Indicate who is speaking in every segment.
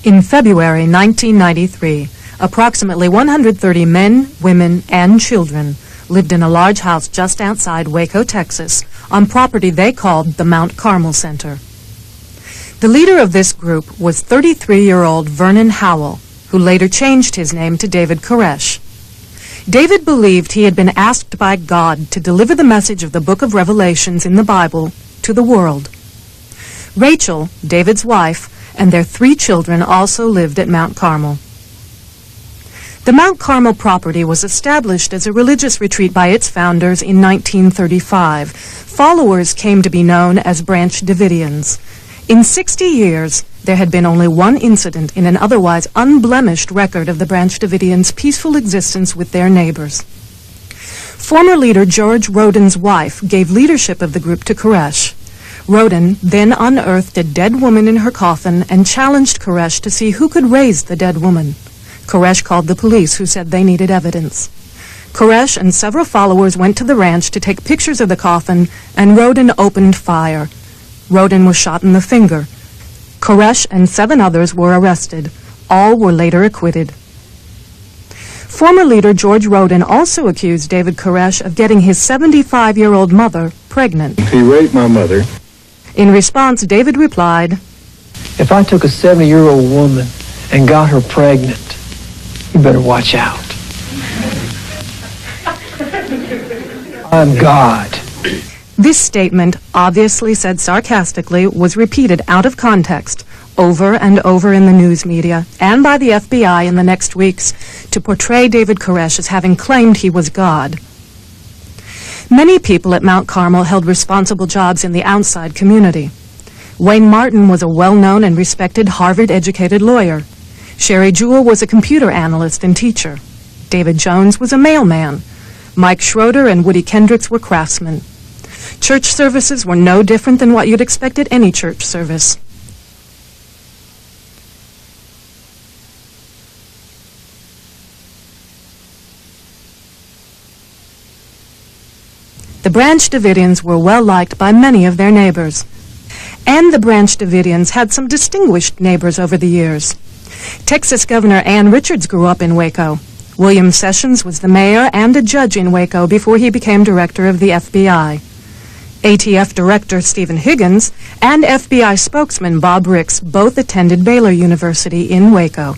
Speaker 1: In February 1993, approximately 130 men, women, and children lived in a large house just outside Waco, Texas, on property they called the Mount Carmel Center. The leader of this group was 33-year-old Vernon Howell, who later changed his name to David Koresh. David believed he had been asked by God to deliver the message of the book of Revelations in the Bible to the world. Rachel, David's wife, and their 3 children also lived at Mount Carmel. The Mount Carmel property was established as a religious retreat by its founders in 1935. Followers came to be known as Branch Davidians. In 60 years, there had been only one incident in an otherwise unblemished record of the Branch Davidians' peaceful existence with their neighbors. Former leader George Roden's wife gave leadership of the group to Koresh. Roden then unearthed a dead woman in her coffin and challenged Koresh to see who could raise the dead woman. Koresh called the police, who said they needed evidence. Koresh and several followers went to the ranch to take pictures of the coffin, and Roden opened fire. Roden was shot in the finger. Koresh and 7 others were arrested. All were later acquitted. Former leader George Roden also accused David Koresh of getting his 75-year-old mother pregnant.
Speaker 2: He raped my mother.
Speaker 1: In response, David replied,
Speaker 3: "If I took a 70-year-old woman and got her pregnant, you better watch out. I'm God."
Speaker 1: This statement, obviously said sarcastically, was repeated out of context over and over in the news media and by the FBI in the next weeks to portray David Koresh as having claimed he was God. Many people at Mount Carmel held responsible jobs in the outside community. Wayne Martin was a well-known and respected Harvard-educated lawyer. Sherry Jewell was a computer analyst and teacher. David Jones was a mailman. Mike Schroeder and Woody Kendricks were craftsmen. Church services were no different than what you'd expect at any church service. The Branch Davidians were well liked by many of their neighbors. And the Branch Davidians had some distinguished neighbors over the years. Texas Governor Ann Richards grew up in Waco. William Sessions was the mayor and a judge in Waco before he became director of the FBI. ATF Director Stephen Higgins and FBI spokesman Bob Ricks both attended Baylor University in Waco.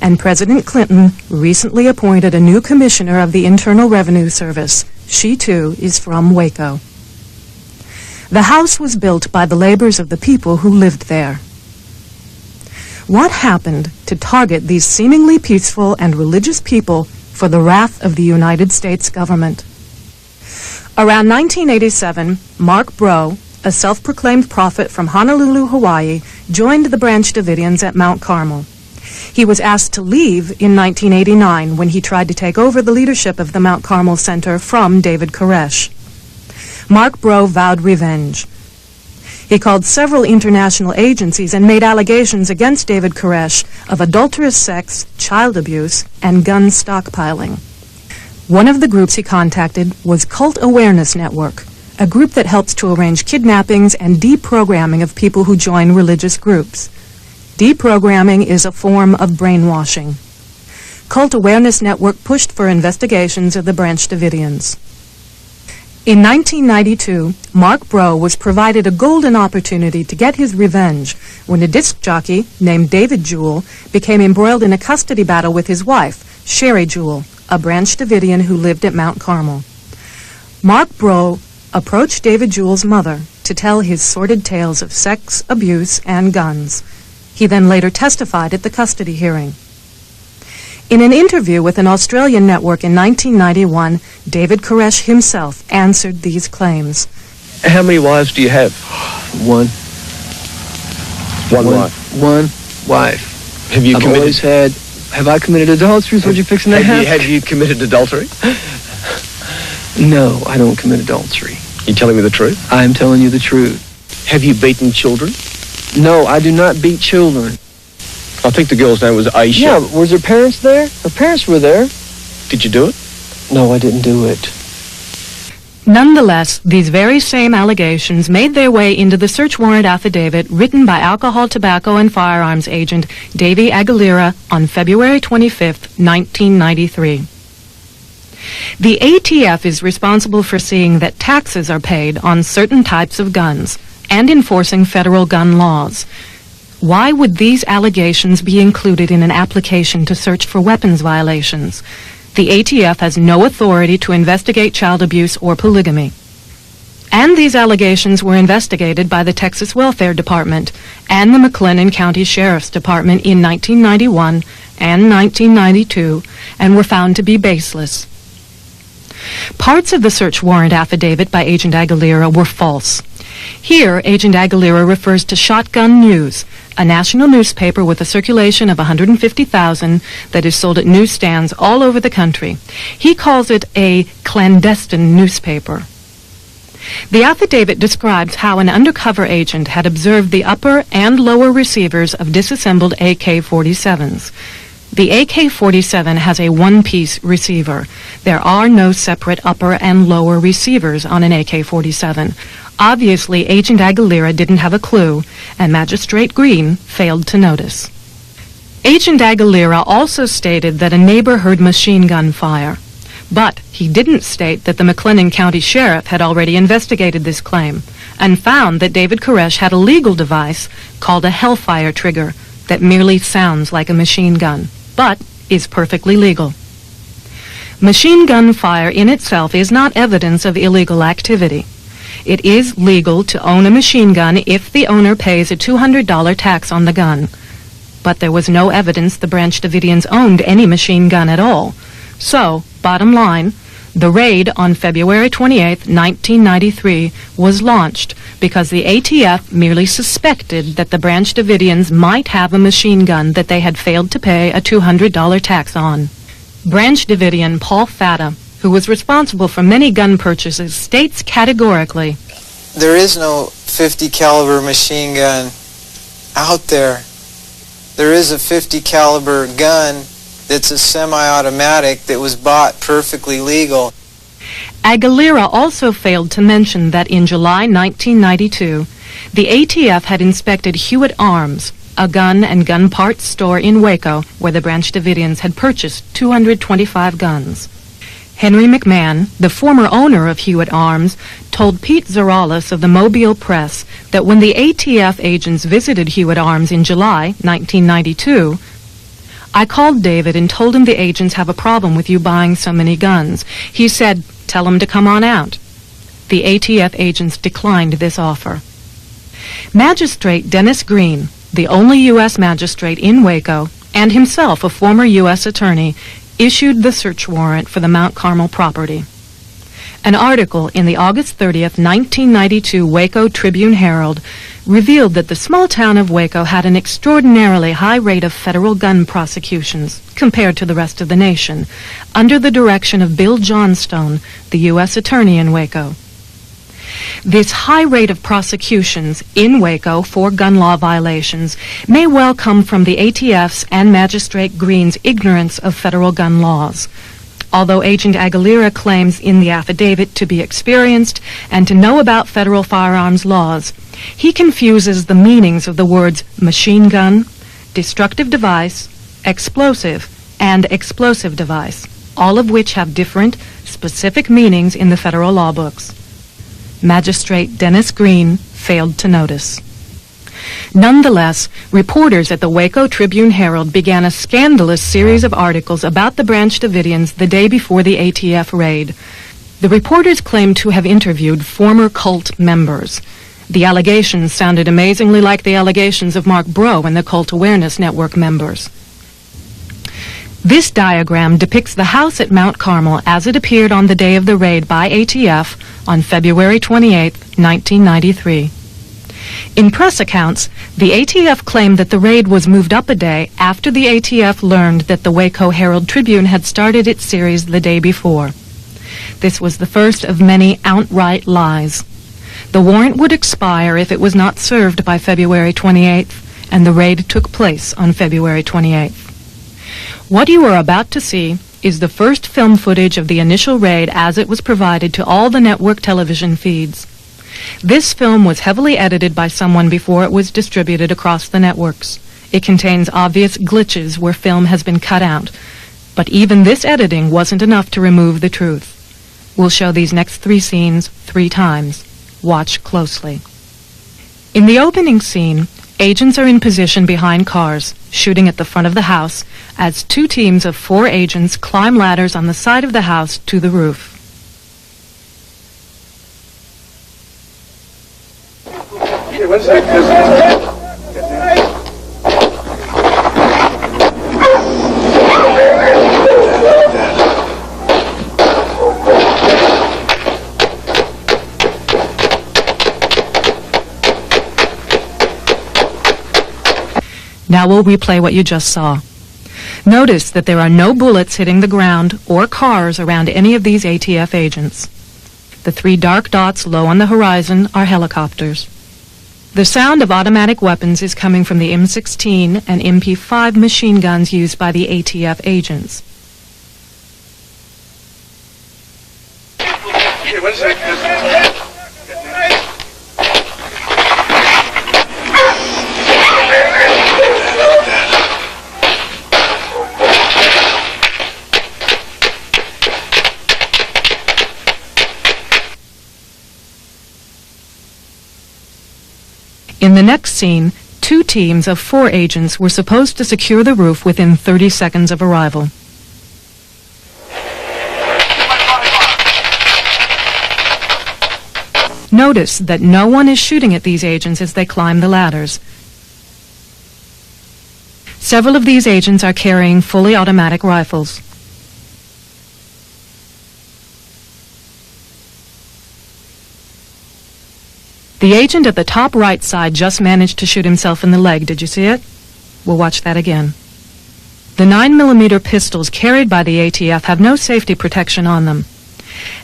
Speaker 1: And President Clinton recently appointed a new commissioner of the Internal Revenue Service. She, too, is from Waco. The house was built by the labors of the people who lived there. What happened to target these seemingly peaceful and religious people for the wrath of the United States government? Around 1987, Mark Bro, a self-proclaimed prophet from Honolulu, Hawaii, joined the Branch Davidians at Mount Carmel. He was asked to leave in 1989 when he tried to take over the leadership of the Mount Carmel Center from David Koresh. Mark Bro vowed revenge. He called several international agencies and made allegations against David Koresh of adulterous sex, child abuse, and gun stockpiling. One of the groups he contacted was Cult Awareness Network, a group that helps to arrange kidnappings and deprogramming of people who join religious groups. Deprogramming is a form of brainwashing. Cult Awareness Network pushed for investigations of the Branch Davidians. In 1992, Mark Bro was provided a golden opportunity to get his revenge when a disc jockey named David Jewell became embroiled in a custody battle with his wife, Sherry Jewell, a Branch Davidian who lived at Mount Carmel. Mark Bro approached David Jewell's mother to tell his sordid tales of sex, abuse, and guns. He then later testified at the custody hearing. In an interview with an Australian network in 1991, David Koresh himself answered these claims.
Speaker 4: How many wives do you have?
Speaker 3: One.
Speaker 4: One wife.
Speaker 3: One wife.
Speaker 4: Have you
Speaker 3: I've
Speaker 4: committed?
Speaker 3: always had. Have I committed adultery? Is what you're fixing to
Speaker 4: Have you committed adultery?
Speaker 3: No, I don't commit adultery.
Speaker 4: You telling me the truth?
Speaker 3: I am telling you the truth.
Speaker 4: Have you beaten children?
Speaker 3: No, I do not beat children.
Speaker 4: I think the girl's name was Aisha.
Speaker 3: Yeah, was her parents there? Her parents were there.
Speaker 4: Did you do it?
Speaker 3: No, I didn't do it.
Speaker 1: Nonetheless, these very same allegations made their way into the search warrant affidavit written by alcohol, tobacco, and firearms agent Davy Aguilera on February 25, 1993. The ATF is responsible for seeing that taxes are paid on certain types of guns and enforcing federal gun laws. Why would these allegations be included in an application to search for weapons violations? The ATF has no authority to investigate child abuse or polygamy. And these allegations were investigated by the Texas Welfare Department and the McLennan County Sheriff's Department in 1991 and 1992 and were found to be baseless. Parts of the search warrant affidavit by Agent Aguilera were false. Here, Agent Aguilera refers to Shotgun News, a national newspaper with a circulation of 150,000 that is sold at newsstands all over the country. He calls it a clandestine newspaper. The affidavit describes how an undercover agent had observed the upper and lower receivers of disassembled AK-47s. The AK-47 has a one-piece receiver. There are no separate upper and lower receivers on an AK-47. Obviously, Agent Aguilera didn't have a clue, and Magistrate Green failed to notice. Agent Aguilera also stated that a neighbor heard machine gun fire, but he didn't state that the McLennan County Sheriff had already investigated this claim and found that David Koresh had a legal device called a Hellfire trigger that merely sounds like a machine gun, but is perfectly legal. Machine gun fire in itself is not evidence of illegal activity. It is legal to own a machine gun if the owner pays a $200 tax on the gun. But there was no evidence the Branch Davidians owned any machine gun at all. So, bottom line, the raid on February 28, 1993 was launched because the ATF merely suspected that the Branch Davidians might have a machine gun that they had failed to pay a $200 tax on. Branch Davidian Paul Fatta, who was responsible for many gun purchases, states categorically,
Speaker 2: "There is no 50 caliber machine gun out there. There is a 50 caliber gun that's a semi-automatic that was bought perfectly legal."
Speaker 1: Aguilera also failed to mention that in July 1992, the ATF had inspected Hewitt Arms, a gun and gun parts store in Waco, where the Branch Davidians had purchased 225 guns. Henry McMahon, the former owner of Hewitt Arms, told Pete Zaralis of the Mobile Press that when the ATF agents visited Hewitt Arms in July 1992, "I called David and told him the agents have a problem with you buying so many guns. He said, 'Tell them to come on out.' The ATF agents declined this offer." Magistrate Dennis Green, the only U.S. magistrate in Waco, and himself a former U.S. attorney, issued the search warrant for the Mount Carmel property. An article in the August 30th, 1992 Waco Tribune-Herald revealed that the small town of Waco had an extraordinarily high rate of federal gun prosecutions compared to the rest of the nation, under the direction of Bill Johnstone, the U.S. attorney in Waco. This high rate of prosecutions in Waco for gun law violations may well come from the ATF's and Magistrate Green's ignorance of federal gun laws. Although Agent Aguilera claims in the affidavit to be experienced and to know about federal firearms laws, he confuses the meanings of the words machine gun, destructive device, explosive, and explosive device, all of which have different, specific meanings in the federal law books. Magistrate Dennis Green failed to notice. Nonetheless, reporters at the Waco Tribune-Herald began a scandalous series of articles about the Branch Davidians the day before the ATF raid. The reporters claimed to have interviewed former cult members. The allegations sounded amazingly like the allegations of Mark Breaux and the Cult Awareness Network members. This diagram depicts the house at Mount Carmel as it appeared on the day of the raid by ATF on February 28, 1993. In press accounts, the ATF claimed that the raid was moved up a day after the ATF learned that the Waco Herald-Tribune had started its series the day before. This was the first of many outright lies. The warrant would expire if it was not served by February 28th, and the raid took place on February 28th. What you are about to see is the first film footage of the initial raid as it was provided to all the network television feeds. This film was heavily edited by someone before it was distributed across the networks. It contains obvious glitches where film has been cut out, but even this editing wasn't enough to remove the truth. We'll show these next 3 scenes 3 times. Watch closely. In the opening scene, agents are in position behind cars, shooting at the front of the house, as 2 teams of 4 agents climb ladders on the side of the house to the roof. Now we'll replay what you just saw. Notice that there are no bullets hitting the ground or cars around any of these ATF agents. The 3 dark dots low on the horizon are helicopters. The sound of automatic weapons is coming from the M16 and MP5 machine guns used by the ATF agents. In the next scene, 2 teams of 4 agents were supposed to secure the roof within 30 seconds of arrival. Notice that no one is shooting at these agents as they climb the ladders. Several of these agents are carrying fully automatic rifles. The agent at the top right side just managed to shoot himself in the leg. Did you see it? We'll watch that again. The 9mm pistols carried by the ATF have no safety protection on them.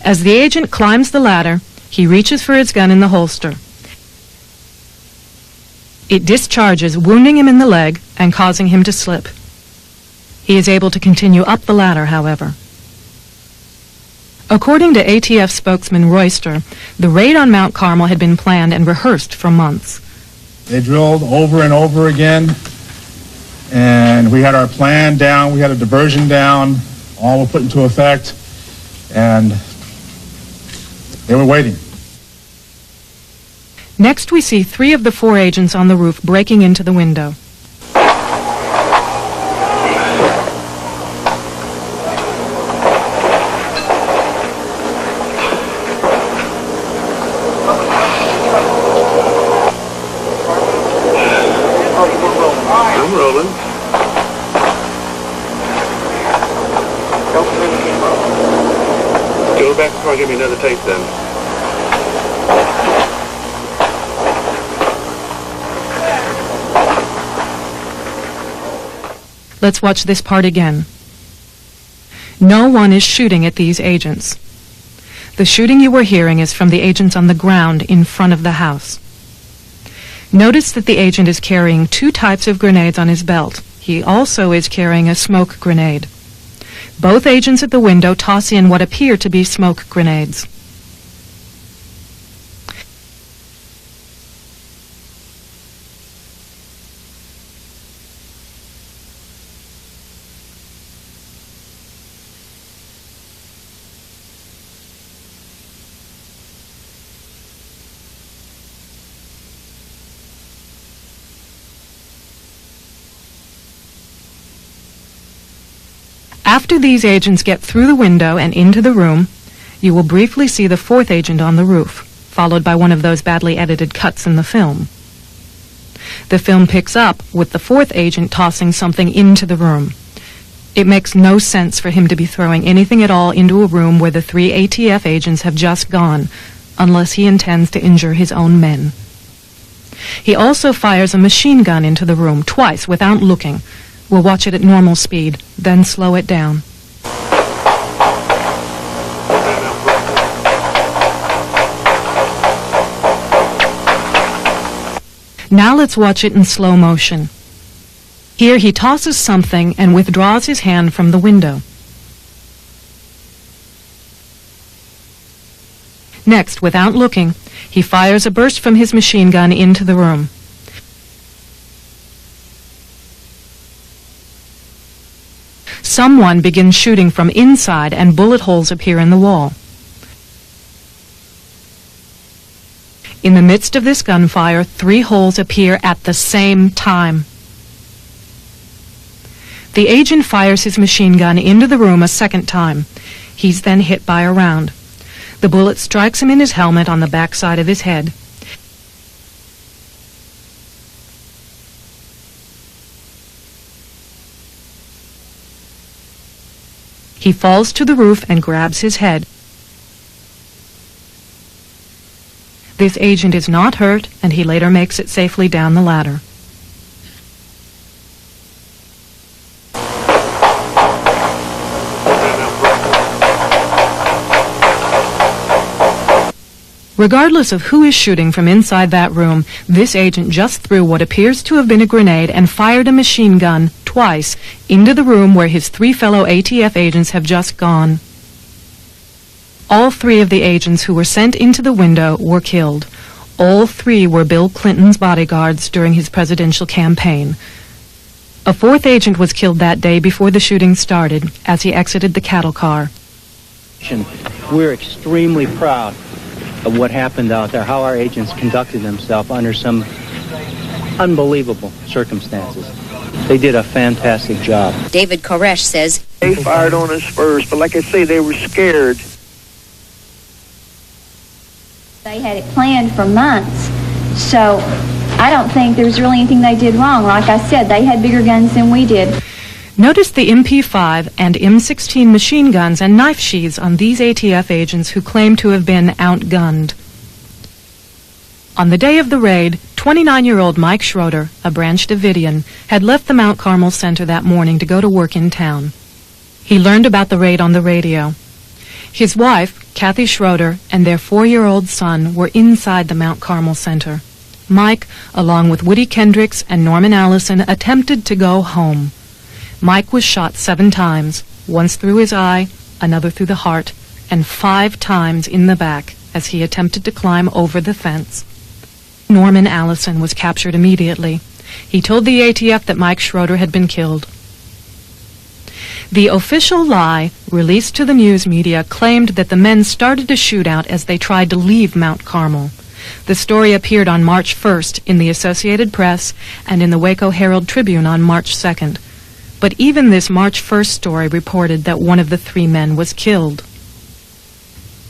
Speaker 1: As the agent climbs the ladder, he reaches for his gun in the holster. It discharges, wounding him in the leg and causing him to slip. He is able to continue up the ladder, however. According to ATF spokesman Royster, the raid on Mount Carmel had been planned and rehearsed for months.
Speaker 5: They drilled over and over again, and we had our plan down, we had a diversion down, all were put into effect, and they were waiting.
Speaker 1: Next we see 3 of the 4 agents on the roof breaking into the window.
Speaker 6: Go back before I give me another tape then.
Speaker 1: Let's watch this part again. No one is shooting at these agents. The shooting you were hearing is from the agents on the ground in front of the house. Notice that the agent is carrying 2 types of grenades on his belt. He also is carrying a smoke grenade. Both agents at the window toss in what appear to be smoke grenades. After these agents get through the window and into the room, you will briefly see the 4th agent on the roof, followed by one of those badly edited cuts in the film. The film picks up with the 4th agent tossing something into the room. It makes no sense for him to be throwing anything at all into a room where the 3 ATF agents have just gone, unless he intends to injure his own men. He also fires a machine gun into the room twice without looking. We'll watch it at normal speed, then slow it down. Now let's watch it in slow motion. Here he tosses something and withdraws his hand from the window. Next, without looking, he fires a burst from his machine gun into the room. Someone begins shooting from inside and bullet holes appear in the wall. In the midst of this gunfire, 3 holes appear at the same time. The agent fires his machine gun into the room a second time. He's then hit by a round. The bullet strikes him in his helmet on the backside of his head. He falls to the roof and grabs his head. This agent is not hurt, and he later makes it safely down the ladder. Regardless of who is shooting from inside that room, this agent just threw what appears to have been a grenade and fired a machine gun twice into the room where his 3 fellow ATF agents have just gone. All 3 of the agents who were sent into the window were killed. All 3 were Bill Clinton's bodyguards during his presidential campaign. A 4th agent was killed that day before the shooting started as he exited the cattle car.
Speaker 7: We're extremely proud of what happened out there, how our agents conducted themselves under some unbelievable circumstances. They did a fantastic job.
Speaker 8: David Koresh says,
Speaker 6: They fired on us first, but like I say, they were scared.
Speaker 9: They had it planned for months, so I don't think there's really anything they did wrong. Like I said, they had bigger guns than we did.
Speaker 1: Notice the MP5 and M16 machine guns and knife sheaths on these ATF agents who claim to have been outgunned. On the day of the raid, 29-year-old Mike Schroeder, a Branch Davidian, had left the Mount Carmel Center that morning to go to work in town. He learned about the raid on the radio. His wife, Kathy Schroeder, and their 4-year-old son were inside the Mount Carmel Center. Mike, along with Woody Kendricks and Norman Allison, attempted to go home. Mike was shot 7 times, once through his eye, another through the heart, and 5 times in the back as he attempted to climb over the fence. Norman Allison was captured immediately. He told the ATF that Mike Schroeder had been killed. The official lie, released to the news media, claimed that the men started a shootout as they tried to leave Mount Carmel. The story appeared on March 1st in the Associated Press and in the Waco Herald Tribune on March 2nd. But even this March 1st story reported that one of the 3 men was killed.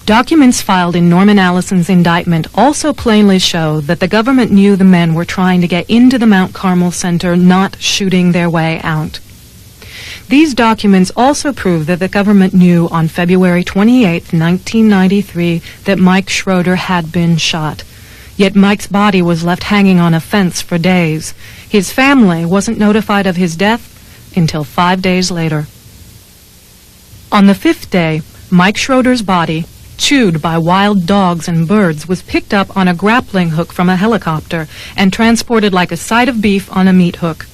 Speaker 1: Documents filed in Norman Allison's indictment also plainly show that the government knew the men were trying to get into the Mount Carmel Center, not shooting their way out. These documents also prove that the government knew on February 28, 1993, that Mike Schroeder had been shot. Yet Mike's body was left hanging on a fence for days. His family wasn't notified of his death until 5 days later. On the 5th day, Mike Schroeder's body, chewed by wild dogs and birds, was picked up on a grappling hook from a helicopter and transported like a side of beef on a meat hook.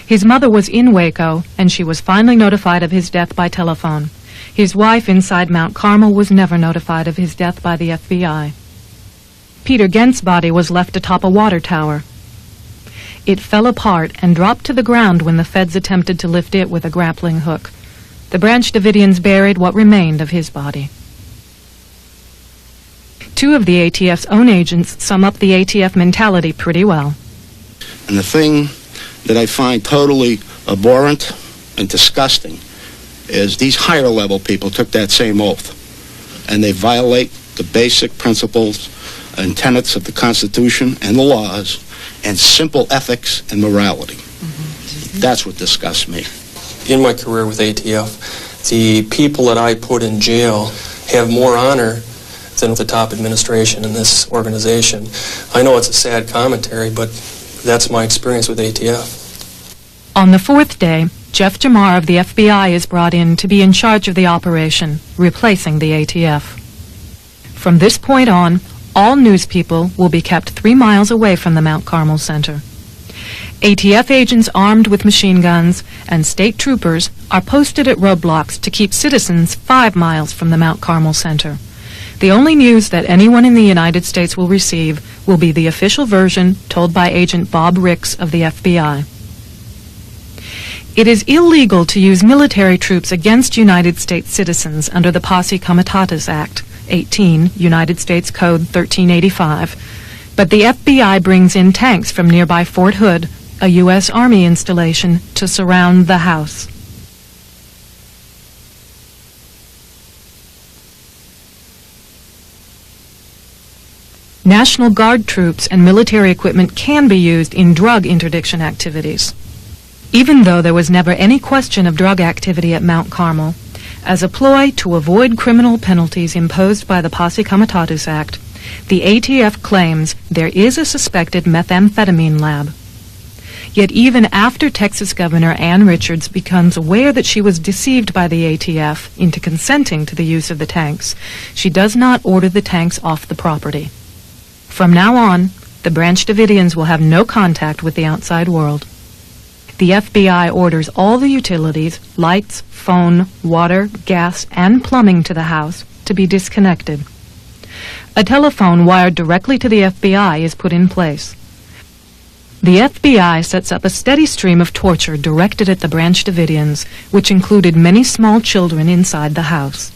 Speaker 1: His mother was in Waco, and she was finally notified of his death by telephone. His wife inside Mount Carmel was never notified of his death by the FBI. Peter Gent's body was left atop a water tower. It fell apart and dropped to the ground when the feds attempted to lift it with a grappling hook. The Branch Davidians buried what remained of his body. 2 of the ATF's own agents sum up the ATF mentality pretty well.
Speaker 10: And the thing that I find totally abhorrent and disgusting is these higher level people took that same oath, and they violate the basic principles and tenets of the Constitution and the laws and simple ethics and morality. That's what disgusts me.
Speaker 11: In my career with ATF, the people that I put in jail have more honor than the top administration in this organization. I know it's a sad commentary, but that's my experience with ATF.
Speaker 1: On the 4th day, Jeff Jamar of the FBI is brought in to be in charge of the operation, replacing the ATF. From this point on, all news people will be kept 3 miles away from the Mount Carmel Center. ATF agents armed with machine guns and state troopers are posted at roadblocks to keep citizens 5 miles from the Mount Carmel Center. The only news that anyone in the United States will receive will be the official version told by Agent Bob Ricks of the FBI. It is illegal to use military troops against United States citizens under the Posse Comitatus Act, 18, United States Code 1385, but the FBI brings in tanks from nearby Fort Hood, a U.S. Army installation, to surround the house. National Guard troops and military equipment can be used in drug interdiction activities. Even though there was never any question of drug activity at Mount Carmel, as a ploy to avoid criminal penalties imposed by the Posse Comitatus Act, the ATF claims there is a suspected methamphetamine lab. Yet even after Texas Governor Ann Richards becomes aware that she was deceived by the ATF into consenting to the use of the tanks, she does not order the tanks off the property. From now on, the Branch Davidians will have no contact with the outside world. The FBI orders all the utilities, lights, phone, water, gas, and plumbing to the house to be disconnected. A telephone wired directly to the FBI is put in place. The FBI sets up a steady stream of torture directed at the Branch Davidians, which included many small children inside the house.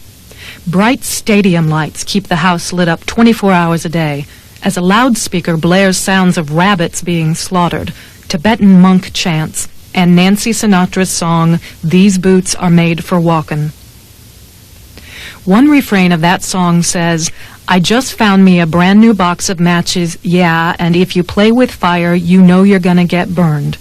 Speaker 1: Bright stadium lights keep the house lit up 24 hours a day, as a loudspeaker blares sounds of rabbits being slaughtered, Tibetan monk chants, and Nancy Sinatra's song, "These Boots Are Made for Walkin'." One refrain of that song says, "I just found me a brand new box of matches, yeah, and if you play with fire, you know you're gonna get burned."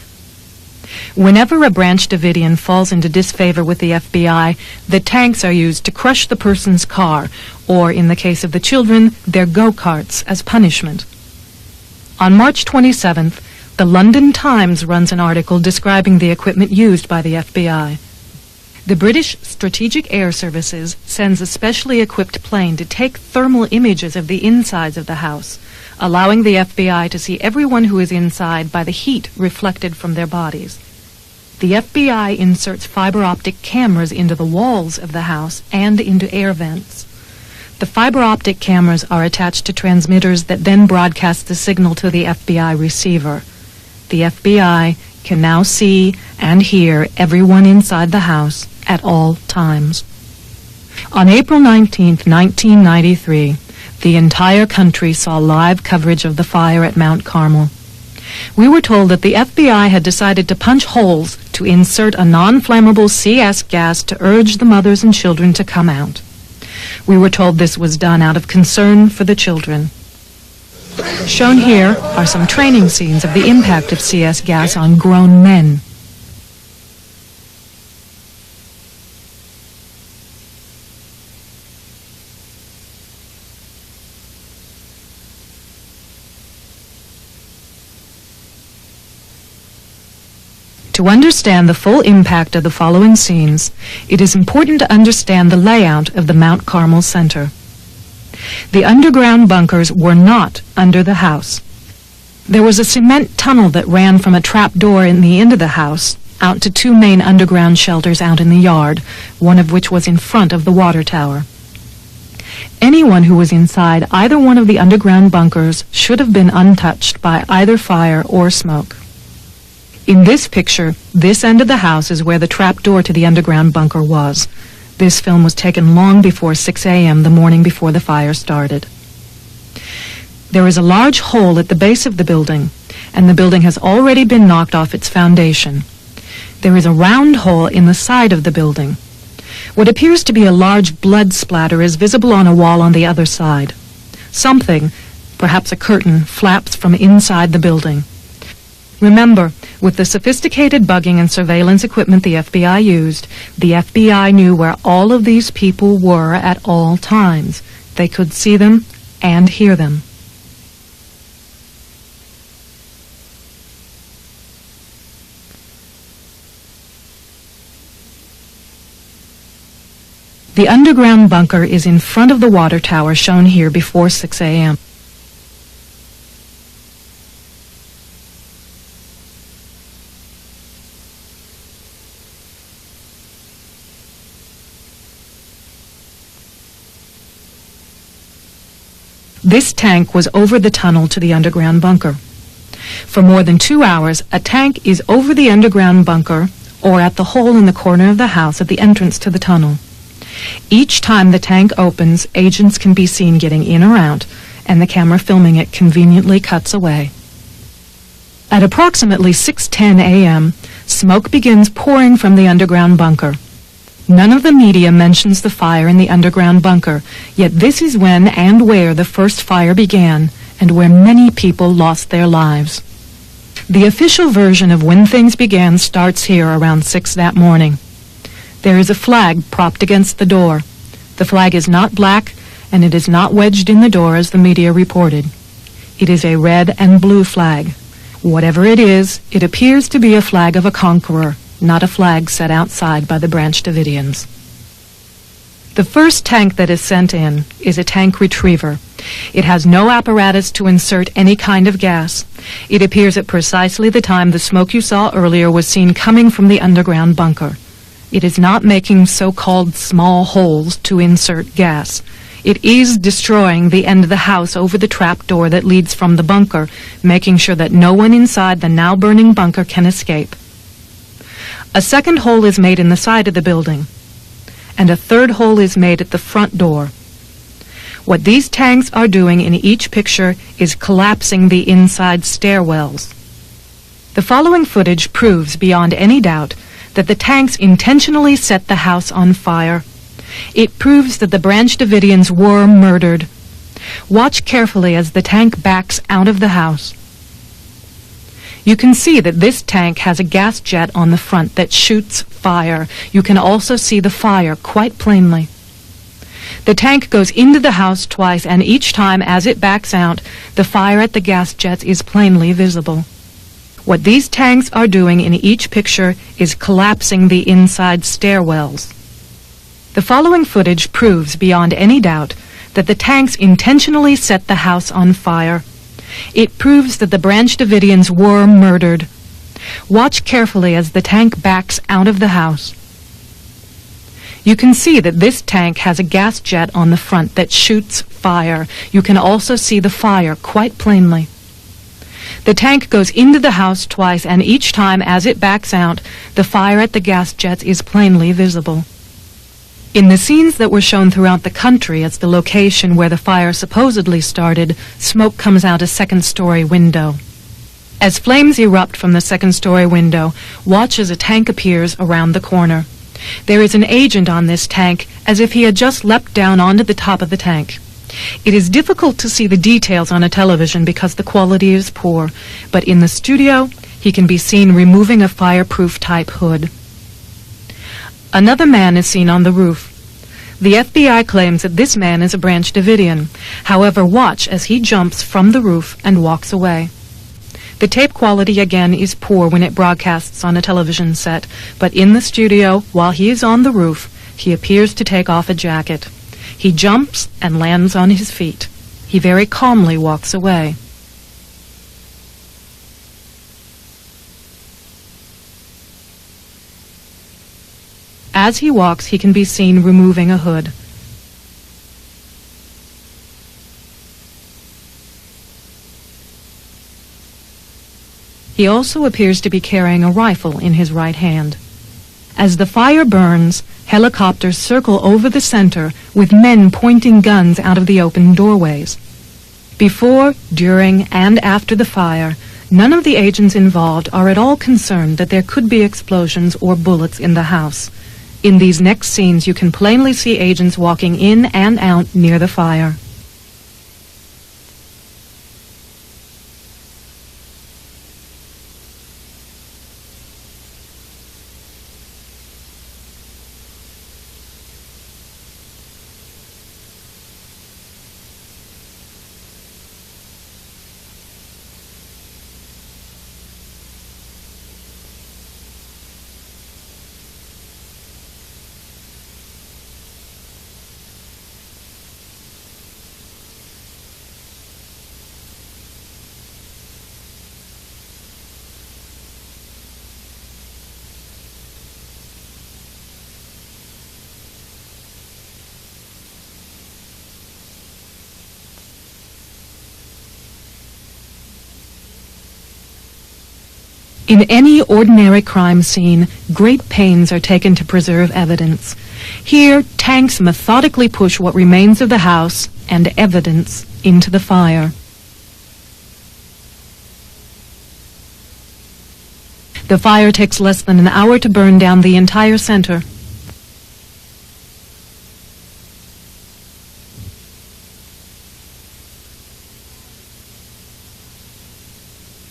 Speaker 1: Whenever a Branch Davidian falls into disfavor with the FBI, the tanks are used to crush the person's car, or, in the case of the children, their go-karts as punishment. On March 27th, the London Times runs an article describing the equipment used by the FBI. The British Strategic Air Services sends a specially equipped plane to take thermal images of the insides of the house, allowing the FBI to see everyone who is inside by the heat reflected from their bodies. The FBI inserts fiber optic cameras into the walls of the house and into air vents. The fiber optic cameras are attached to transmitters that then broadcast the signal to the FBI receiver. The FBI can now see and hear everyone inside the house at all times. On April 19, 1993, the entire country saw live coverage of the fire at Mount Carmel. We were told that the FBI had decided to punch holes to insert a non-flammable CS gas to urge the mothers and children to come out. We were told this was done out of concern for the children. Shown here are some training scenes of the impact of CS gas on grown men. To understand the full impact of the following scenes, it is important to understand the layout of the Mount Carmel Center. The underground bunkers were not under the house. There was a cement tunnel that ran from a trap door in the end of the house out to two main underground shelters out in the yard, one of which was in front of the water tower. Anyone who was inside either one of the underground bunkers should have been untouched by either fire or smoke. In this picture, this end of the house is where the trap door to the underground bunker was. This film was taken long before 6 a.m. the morning before the fire started. There is a large hole at the base of the building, and the building has already been knocked off its foundation. There is a round hole in the side of the building. What appears to be a large blood splatter is visible on a wall on the other side. Something, perhaps a curtain, flaps from inside the building. Remember, with the sophisticated bugging and surveillance equipment the FBI used, the FBI knew where all of these people were at all times. They could see them and hear them. The underground bunker is in front of the water tower shown here before 6 a.m. This tank was over the tunnel to the underground bunker. For more than 2 hours, a tank is over the underground bunker or at the hole in the corner of the house at the entrance to the tunnel. Each time the tank opens, agents can be seen getting in or out, and the camera filming it conveniently cuts away. At approximately 6:10 a.m., smoke begins pouring from the underground bunker. None of the media mentions the fire in the underground bunker, yet this is when and where the first fire began, and where many people lost their lives. The official version of when things began starts here around 6 that morning. There is a flag propped against the door. The flag is not black, and it is not wedged in the door as the media reported. It is a red and blue flag. Whatever it is, it appears to be a flag of a conqueror, not a flag set outside by the Branch Davidians. The first tank that is sent in is a tank retriever. It has no apparatus to insert any kind of gas. It appears at precisely the time the smoke you saw earlier was seen coming from the underground bunker. It is not making so-called small holes to insert gas. It is destroying the end of the house over the trap door that leads from the bunker, making sure that no one inside the now burning bunker can escape. A second hole is made in the side of the building, and a third hole is made at the front door. What these tanks are doing in each picture is collapsing the inside stairwells. The following footage proves beyond any doubt that the tanks intentionally set the house on fire. It proves that the Branch Davidians were murdered. Watch carefully as the tank backs out of the house. You can see that this tank has a gas jet on the front that shoots fire. You can also see the fire quite plainly. The tank goes into the house twice, and each time as it backs out, the fire at the gas jets is plainly visible. What these tanks are doing in each picture is collapsing the inside stairwells. The following footage proves beyond any doubt that the tanks intentionally set the house on fire. It proves that the Branch Davidians were murdered. Watch carefully as the tank backs out of the house. You can see that this tank has a gas jet on the front that shoots fire. You can also see the fire quite plainly. The tank goes into the house twice, and each time as it backs out, the fire at the gas jets is plainly visible. In the scenes that were shown throughout the country as the location where the fire supposedly started, smoke comes out a second-story window. As flames erupt from the second-story window, watch as a tank appears around the corner. There is an agent on this tank, as if he had just leapt down onto the top of the tank. It is difficult to see the details on a television because the quality is poor, but in the studio, he can be seen removing a fireproof-type hood. Another man is seen on the roof. The FBI claims that this man is a Branch Davidian. However, watch as he jumps from the roof and walks away. The tape quality again is poor when it broadcasts on a television set, but in the studio, while he is on the roof, he appears to take off a jacket. He jumps and lands on his feet. He very calmly walks away. As he walks, he can be seen removing a hood. He also appears to be carrying a rifle in his right hand. As the fire burns, helicopters circle over the center with men pointing guns out of the open doorways. Before, during, and after the fire, none of the agents involved are at all concerned that there could be explosions or bullets in the house. In these next scenes, you can plainly see agents walking in and out near the fire. In any ordinary crime scene, great pains are taken to preserve evidence. Here, tanks methodically push what remains of the house and evidence into the fire. The fire takes less than an hour to burn down the entire center.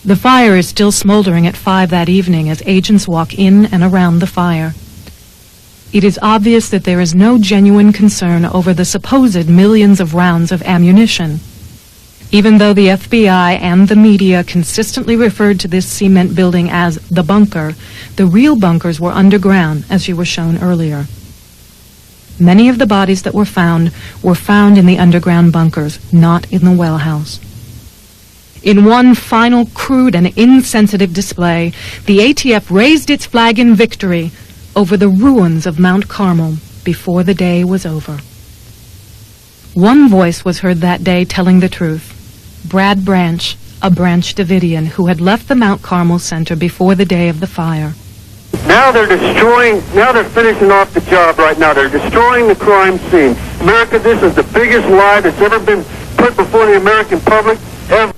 Speaker 1: The fire is still smoldering at 5 that evening as agents walk in and around the fire. It is obvious that there is no genuine concern over the supposed millions of rounds of ammunition. Even though the FBI and the media consistently referred to this cement building as the bunker, the real bunkers were underground, as you were shown earlier. Many of the bodies that were found in the underground bunkers, not in the well house. In one final crude and insensitive display, the ATF raised its flag in victory over the ruins of Mount Carmel before the day was over. One voice was heard that day telling the truth. Brad Branch, a Branch Davidian who had left the Mount Carmel Center before the day of the fire.
Speaker 6: Now they're finishing off the job right now. They're destroying the crime scene. America, this is the biggest lie that's ever been put before the American public ever.